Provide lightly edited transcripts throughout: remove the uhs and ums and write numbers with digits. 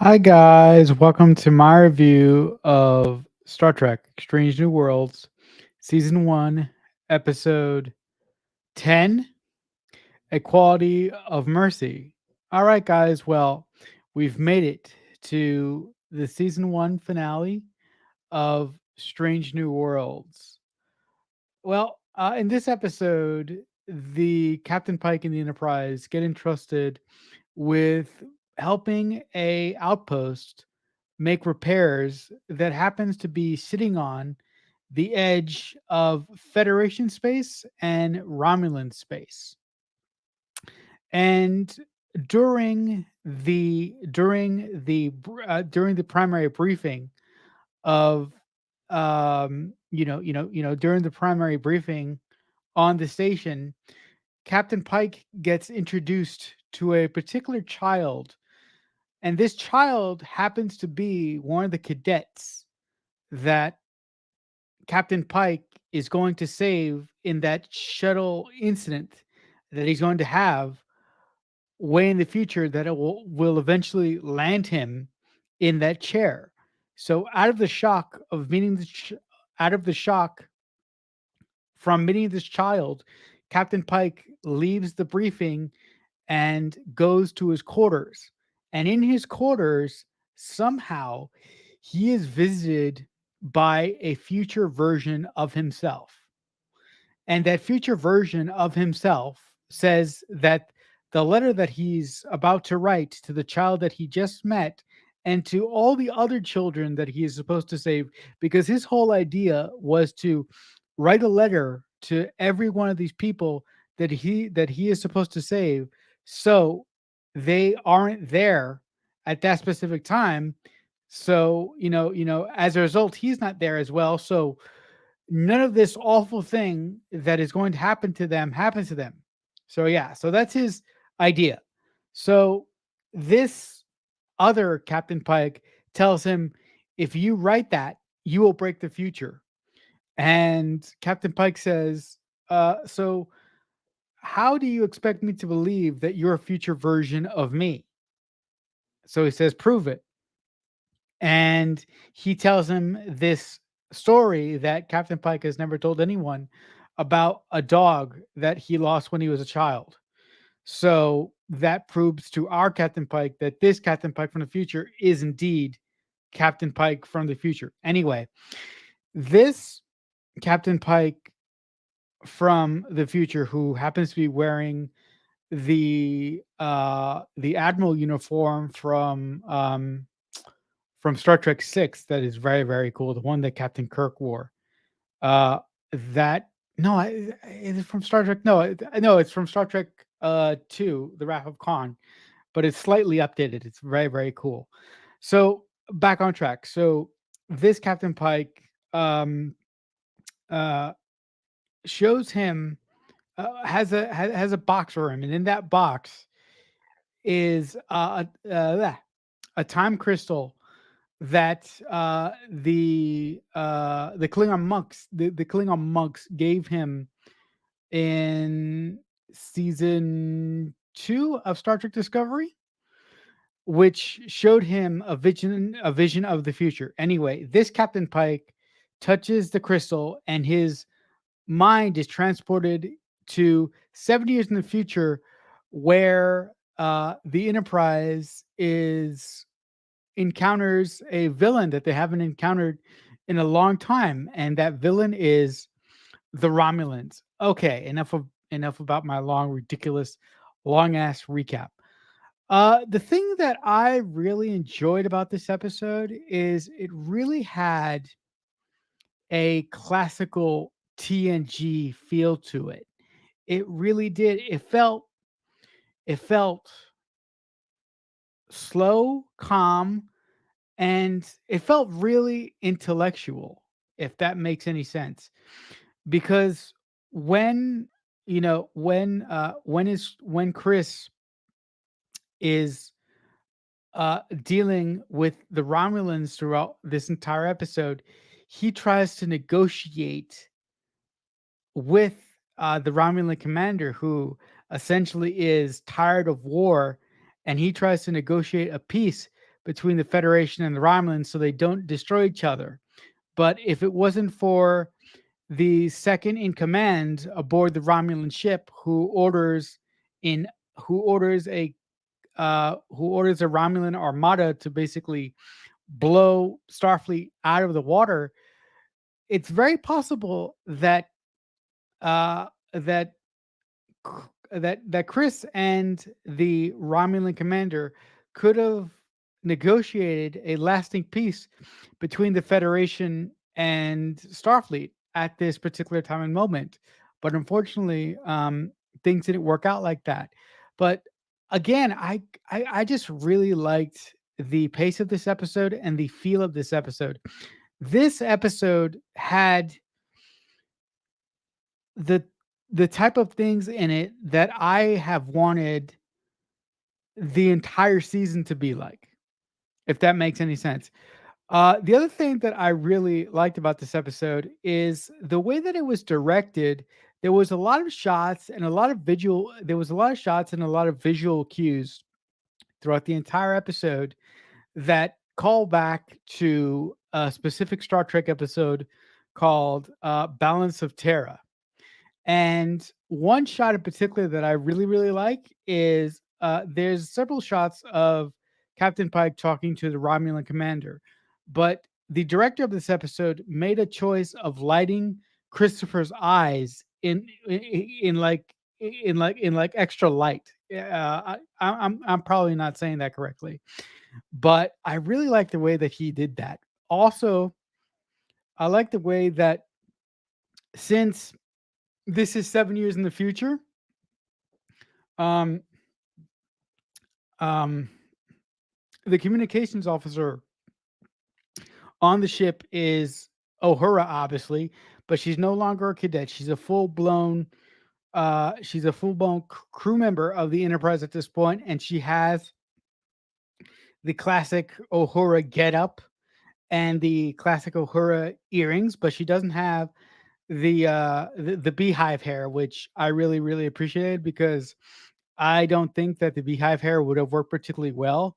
Hi guys, welcome to my review of Star Trek: Strange New Worlds, Season 1, Episode 10, Equality of Mercy. All right guys, well, we've made it to the Season 1 finale of Strange New Worlds. Well, in this episode, the Captain Pike and the Enterprise get entrusted with helping a outpost make repairs that happens to be sitting on the edge of Federation space and Romulan space. And during the primary briefing of during the primary briefing on the station, Captain Pike gets introduced to a particular child, and this child happens to be one of the cadets that Captain Pike is going to save in that shuttle incident that he's going to have way in the future, that it will eventually land him in that chair. So out of the shock from meeting this child, Captain Pike leaves the briefing and goes to his quarters. And in his quarters, somehow, he is visited by a future version of himself. And that future version of himself says that the letter that he's about to write to the child that he just met and to all the other children that he is supposed to save, because his whole idea was to write a letter to every one of these people that he is supposed to save, so they aren't there at that specific time. So as a result, he's not there as well, so none of this awful thing that is going to happen to them happens to them. So yeah, so that's his idea. So this other Captain Pike tells him, if you write that, you will break the future. And Captain Pike says, so how do you expect me to believe that you're a future version of me? So he says, prove it. And he tells him this story that Captain Pike has never told anyone, about a dog that he lost when he was a child. So that proves to our Captain Pike that this Captain Pike from the future is indeed Captain Pike from the future. Anyway, this Captain Pike from the future, who happens to be wearing the admiral uniform from Star Trek 6, that is very, very cool. The one that Captain Kirk wore. Uh, that no, is it from Star Trek? No, no, it's from Star Trek 2, The Wrath of Khan, but it's slightly updated. It's very, very cool. So back on track. So this Captain Pike uh shows him, has a box for him, and in that box is a time crystal that the Klingon monks gave him in season 2 of Star Trek Discovery, which showed him a vision of the future. Anyway, this Captain Pike touches the crystal, and his mind is transported to 70 years in the future, where the Enterprise is encounters a villain that they haven't encountered in a long time, and that villain is the Romulans. Okay, enough about my ridiculous, long ass recap. The thing that I really enjoyed about this episode is it really had a classical TNG feel to it. It really did. It felt slow, calm, and it felt really intellectual, if that makes any sense. Because when when Chris is dealing with the Romulans throughout this entire episode, he tries to negotiate with the Romulan commander, who essentially is tired of war, and he tries to negotiate a peace between the Federation and the Romulans so they don't destroy each other. But if it wasn't for the second in command aboard the Romulan ship in who orders a who orders a Romulan armada to basically blow Starfleet out of the water, it's very possible that uh, that that Chris and the Romulan commander could have negotiated a lasting peace between the Federation and Starfleet at this particular time and moment. But unfortunately, things didn't work out like that. But again, I just really liked the pace of this episode and the feel of this episode. This episode had the the type of things in it that I have wanted the entire season to be like, if that makes any sense. The other thing that I really liked about this episode is the way that it was directed. There was a lot of shots and a lot of visual. There was a lot of shots and a lot of visual cues throughout the entire episode that call back to a specific Star Trek episode called "Balance of Terra." And one shot in particular that I really, really like is there's several shots of Captain Pike talking to the Romulan commander, but the director of this episode made a choice of lighting Christopher's eyes in like extra light. I'm probably not saying that correctly, but I really like the way that he did that. Also, I like the way that since this is 7 years in the future, um, um, the communications officer on the ship is Ohara, obviously, but she's no longer a cadet. She's a full blown crew member of the Enterprise at this point, and she has the classic Ohara getup and the classic Ohara earrings, but she doesn't have the beehive hair, which I really really appreciated because I don't think that the beehive hair would have worked particularly well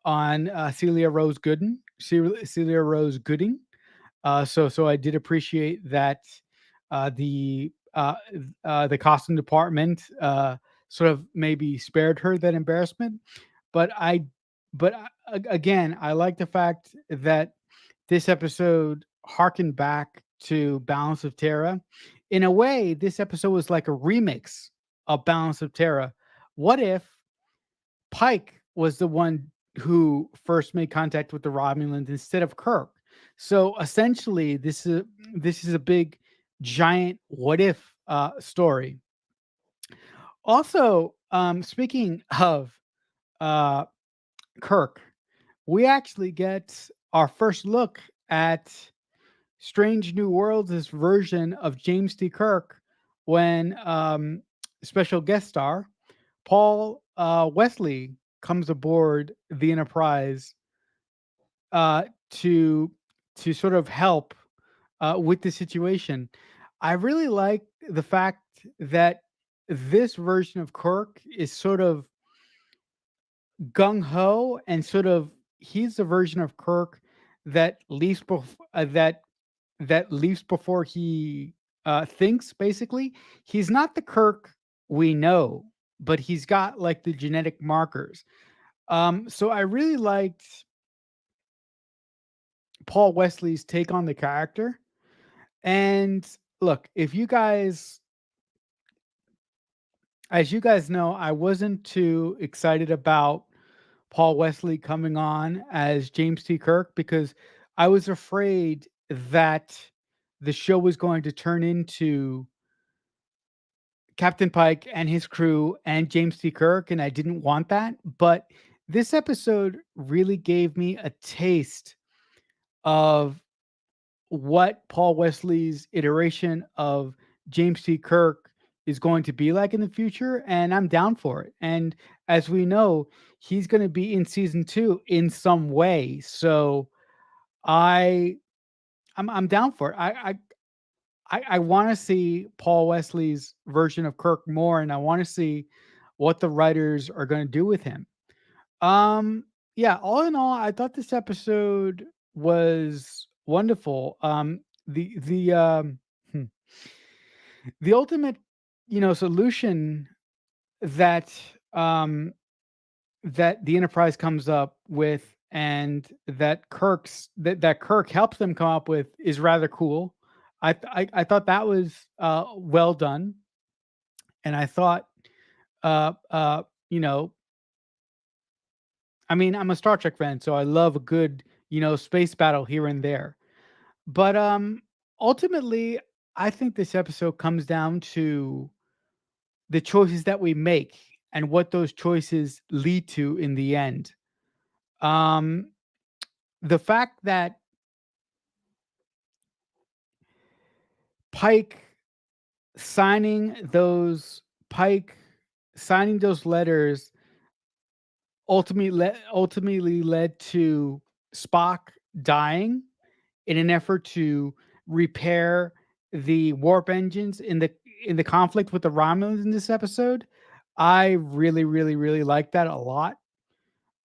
on Celia Rose Gooding. So I did appreciate that the costume department sort of maybe spared her that embarrassment. But again, I like the fact that this episode harkened back to Balance of Terra. In a way, this episode was like a remix of Balance of Terra. What if Pike was the one who first made contact with the Romulans instead of Kirk? So essentially, this is a big, giant what if story. Also, speaking of uh, Kirk, we actually get our first look at Strange New Worlds' version of James T. Kirk when special guest star Paul Wesley comes aboard the Enterprise uh, to to sort of help with the situation. I really like the fact that this version of Kirk is sort of gung ho and sort of he's the version of Kirk that that leaps before he thinks. Basically, he's not the Kirk we know, but he's got like the genetic markers. So I really liked Paul Wesley's take on the character. And look, if you guys, as you guys know, I wasn't too excited about Paul Wesley coming on as James T. Kirk because I was afraid that the show was going to turn into Captain Pike and his crew and James T. Kirk, and I didn't want that. But this episode really gave me a taste of what Paul Wesley's iteration of James T. Kirk is going to be like in the future, and I'm down for it. And as we know, he's going to be in season 2 in some way. So I I'm down for it. I want to see Paul Wesley's version of Kirk more, and I want to see what the writers are going to do with him. Um, Yeah, all in all, I thought this episode was wonderful. Hmm, the ultimate, solution that um that the Enterprise comes up with, and that Kirk helps them come up with, is rather cool. I thought that was well done, and I thought, uh uh you know I mean, I'm a Star Trek fan, so I love a good, space battle here and there. But ultimately, I think this episode comes down to the choices that we make and what those choices lead to in the end. Um the fact that Pike signing those Pike signing those letters ultimately led to Spock dying in an effort to repair the warp engines in the conflict with the Romulans in this episode. I really, really, really like that a lot.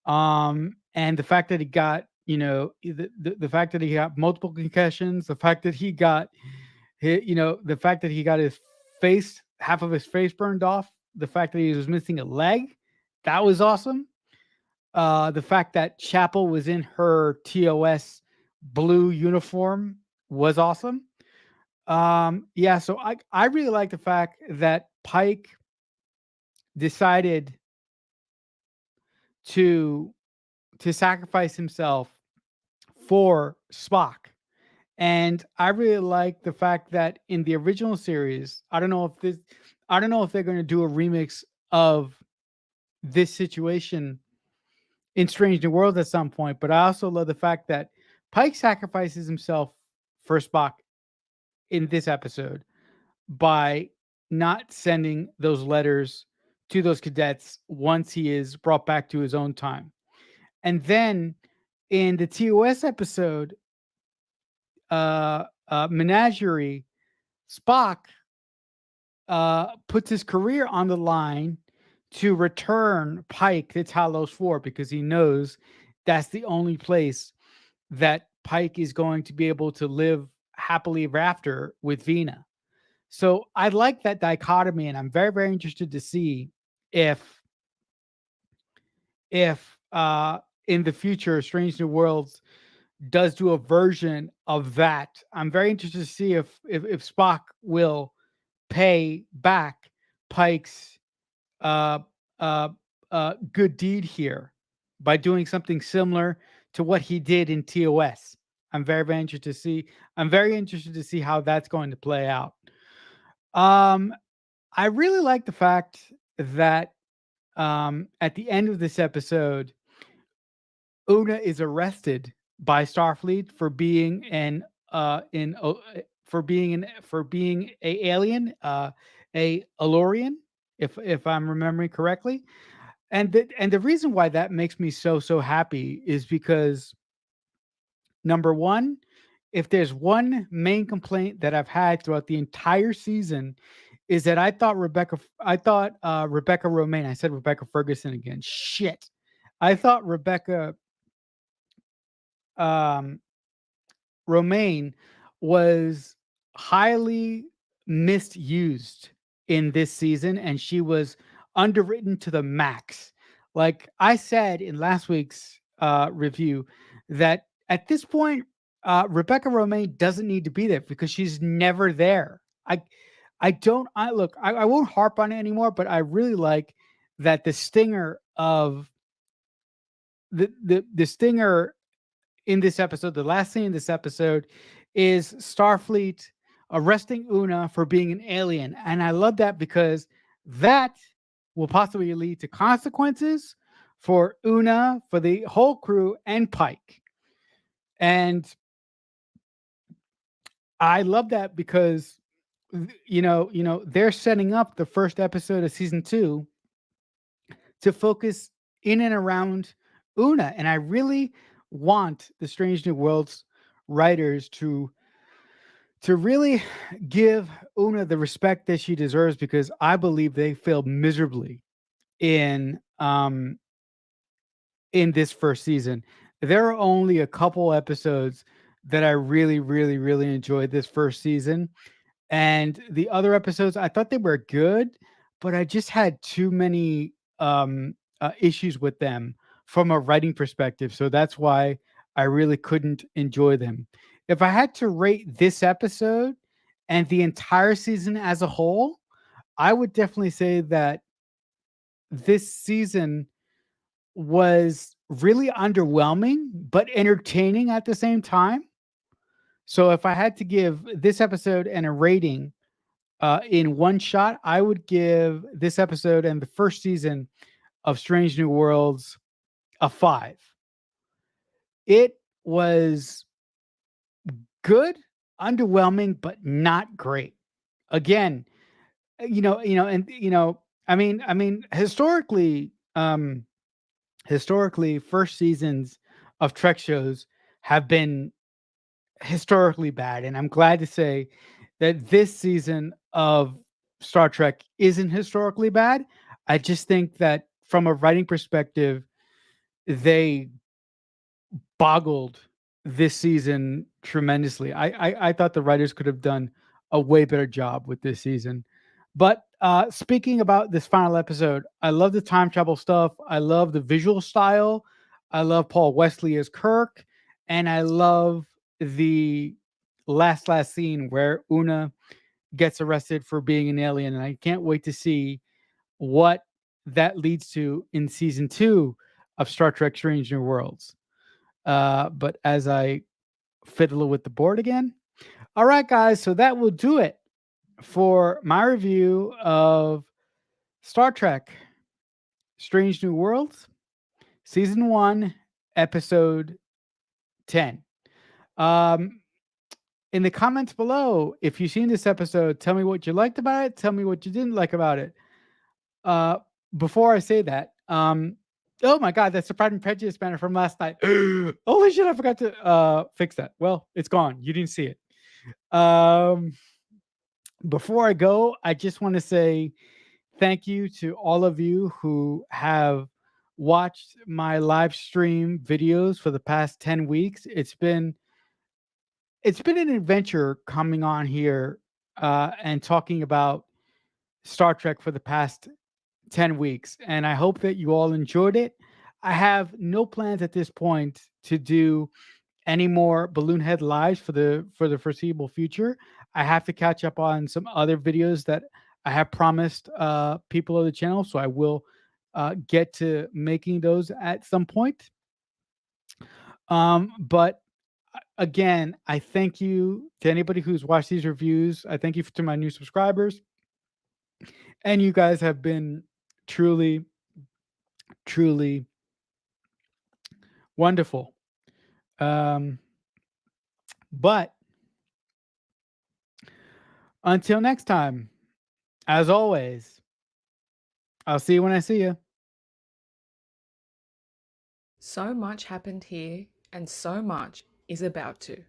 And the fact that he got, the fact that he got multiple concussions, the fact that he got the fact that he got his half of his face burned off, the fact that he was missing a leg, that was awesome. The fact that Chapel was in her TOS blue uniform was awesome. Yeah, so I really like the fact that Pike decided to sacrifice himself for Spock. And I really like the fact that in the original series, I don't know if they're going to do a remix of this situation in Strange New Worlds at some point, but I also love the fact that Pike sacrifices himself for Spock in this episode by not sending those letters to those cadets once he is brought back to his own time. And then in the TOS episode, Menagerie, Spock puts his career on the line to return Pike to Talos 4 because he knows that's the only place that Pike is going to be able to live happily ever after with Vina. So I like that dichotomy, and I'm very, very interested to see if if in the future Strange New Worlds does do a version of that. I'm very interested to see if Spock will pay back Pike's uh, uh, good deed here by doing something similar to what he did in TOS. I'm very, very interested to see. I'm very interested to see how that's going to play out. Um, I really like the fact that at the end of this episode, Una is arrested by Starfleet for being an in for being a alien, a Alorian, if I'm remembering correctly. And the reason why that makes me so happy is because number one, if there's one main complaint that I've had throughout the entire season, is that I thought Rebecca Romaine, I said Rebecca Ferguson again. Shit. I thought Rebecca um Romaine was highly misused in this season, and she was underwritten to the max. Like I said in last week's review, that at this point, Rebecca Romaine doesn't need to be there because she's never there. I don't. I look. I won't harp on it anymore, but I really like that the stinger of the stinger in this episode, the last scene in this episode, is Starfleet arresting Una for being an alien. And I love that because that will possibly lead to consequences for Una, for the whole crew, and Pike. And I love that because they're setting up the first episode of season 2 to focus in and around Una. And I really want the Strange New Worlds writers to really give Una the respect that she deserves because I believe they failed miserably in in this first season. There are only a couple episodes that I really, really, really enjoyed this first season. And the other episodes, I thought they were good, but I just had too many issues with them from a writing perspective. So that's why I really couldn't enjoy them. If I had to rate this episode and the entire season as a whole, I would definitely say that this season was really underwhelming, but entertaining at the same time. So if I had to give this episode and a rating in one shot, I would give this episode and the first season of Strange New Worlds a 5. It was good, underwhelming, but not great. Again, historically, first seasons of Trek shows have been historically bad, and I'm glad to say that this season of Star Trek isn't historically bad. I just think that from a writing perspective, they boggled this season tremendously. I thought the writers could have done a way better job with this season. But speaking about this final episode, I love the time travel stuff. I love the visual style. I love Paul Wesley as Kirk, and I love the last scene where Una gets arrested for being an alien, and I can't wait to see what that leads to in season 2 of Star Trek Strange New Worlds. But as I fiddle with the board again. All right, guys. So that will do it for my review of Star Trek Strange New Worlds, Season 1, Episode 10. In the comments below, if you've seen this episode, tell me what you liked about it. Tell me what you didn't like about it. Before I say that, oh my God, that's the Pride and Prejudice banner from last night. Holy shit, I forgot to fix that. Well, it's gone. You didn't see it. Before I go, I just want to say thank you to all of you who have watched my live stream videos for the past 10 weeks. It's been an adventure coming on here and talking about Star Trek for the past 10 weeks, and I hope that you all enjoyed it. I have no plans at this point to do any more balloon head lives for the foreseeable future. I have to catch up on some other videos that I have promised people of the channel, so I will get to making those at some point. But again, I thank you to anybody who's watched these reviews. I thank you to my new subscribers, and you guys have been truly, truly wonderful. But until next time, as always, I'll see you when I see you. So much happened here, and so much is about to.